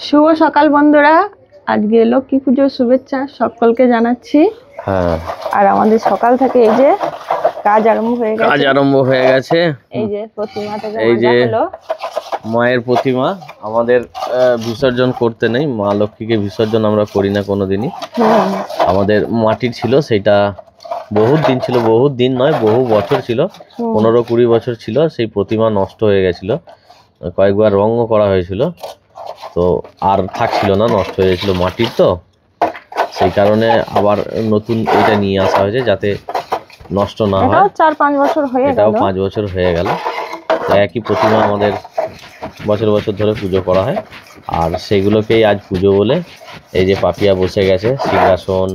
শুভ সকাল বন্ধুরা, আজকে লক্ষ্মী পুজোর শুভেচ্ছা সকলকে জানাচ্ছি। হ্যাঁ, আর আমাদের সকাল থেকে এই যে কাজ আরম্ভ হয়ে গেছে। এই যে প্রতিমাটা মাজা হলো। মায়ের প্রতিমা আমাদের বিসর্জন করতে নেই, মা লক্ষ্মীকে বিসর্জন আমরা করি না কোনোদিনই। আমাদের মাটির ছিল, সেটা বহুত দিন ছিল, বহুত দিন নয় বহু বছর ছিল, 15-20 বছর ছিল। সেই প্রতিমা নষ্ট হয়ে গেছিল, কয়েকবার রঙও করা হয়েছিল, তো আর থাকছিল না, নষ্ট হয়ে গেছিল মাটির, তো সেই কারণে আবার নতুন এটা নিয়ে আসা হয়েছে যাতে নষ্ট না হয়। 4-5 বছর হয়ে গেল, এটাও 5 বছর হয়ে গেল। একই প্রতিমা আমাদের বছর বছর ধরে পুজো করা হয়, আর সেগুলোকেই আজ পুজো বলে এই যে পাপিয়া বসে গেছে, সিংহাসন,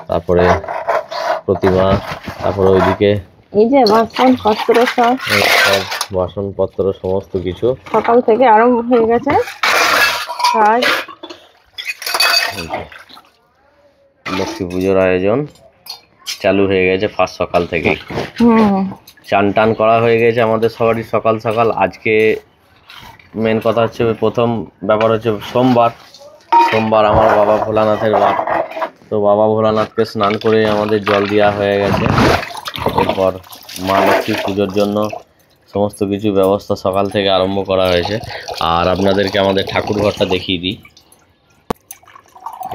তারপরে প্রতিমা, তারপরে ওইদিকে এই যে বাসনপত্র, সব বাসনপত্র সমস্ত কিছু সকাল থেকে আরম্ভ হয়ে গেছে কাজ। লক্ষ্মী পুজোর আয়োজন চালু হয়ে গেছে ফার্স্ট সকাল থেকেই। চান টান করা হয়ে গেছে আমাদের সবারই সকাল সকাল। আজকে মেন কথা হচ্ছে, প্রথম ব্যাপার হচ্ছে সোমবার আমার বাবা ভোলানাথের বার, তো বাবা ভোলানাথকে স্নান করে আমাদের জল দেওয়া হয়ে গেছে। এরপর মা লক্ষ্মী পুজোর জন্য সমস্ত কিছু ব্যবস্থা সকাল থেকে আরম্ভ করা হয়েছে। আর আপনাদেরকে আমাদের ঠাকুর ঘরটা দেখিয়ে দিই।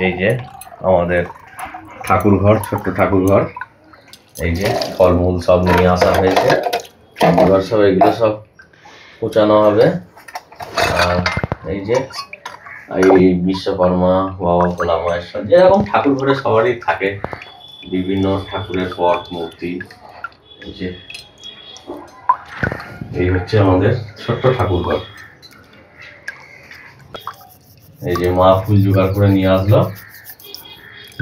এই যে আমাদের ঠাকুর ঘর, ছোট্ট ঠাকুর ঘর। এই যে ফলমূল সব নিয়ে আসা হয়েছে, এবার সব এগুলো সব পচানো হবে। আর এই যে এই বিশ্বকর্মা, বাবা ভোলা মায়ের সব যেরকম ঠাকুর ঘরে সবারই থাকে বিভিন্ন ঠাকুরের পট মূর্তি। এই যে এই হচ্ছে আমাদের ছোট্ট ঠাকুর ঘর। এই যে মা ফুল জোগাড় করে নিয়ে আসলো,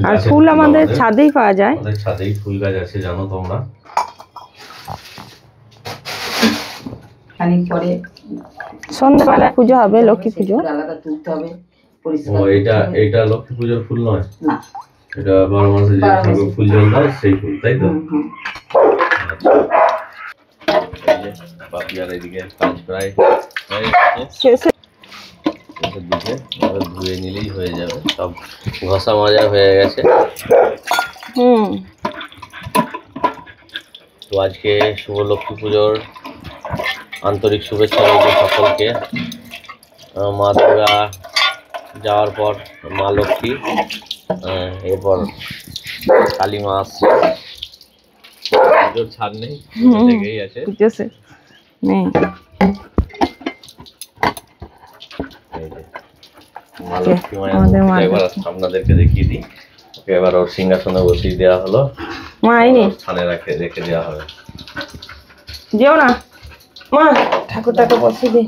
আর ফুল আমাদের ছাদেই পাওয়া যায়, আমাদের ছাদেই ফুল গাছ আছে, জানো তোমরা। খানিক পরে সন্ধ্যাবেলা পুজো হবে, লক্ষ্মী পুজো। আলাদা তুলতে হবে, ও এটা লক্ষ্মী পুজোর ফুল নয়, না এটা 12 মাসে যে ঠাকুর ফুল জল দেয় সেই ফুল, তাই তো? পাপিয়ার এদিকে কাজ প্রায় শেষে দিকে ধুয়ে নিলেই হয়ে যাবে, সব ঘষা মাজা হয়ে গেছে। তো আজকে শুভ লক্ষ্মী পুজোর আন্তরিক শুভেচ্ছা রইল সকলকে। মা দুর্গা যাওয়ার পর মা লক্ষ্মী, এরপর কালী মা আসছে, পুজোর ছাড় নেই, লেগেই আছে। মা লক্ষ্মী মায়ের একবার আপনাদেরকে দেখিয়ে দিই। ওকে এবার ওর সিংহাসনে বসিয়ে দেওয়া হলো, স্থানে রেখে দেওয়া হবে। যেও না মা, ঠাকুরটাকে বসিয়ে দিই।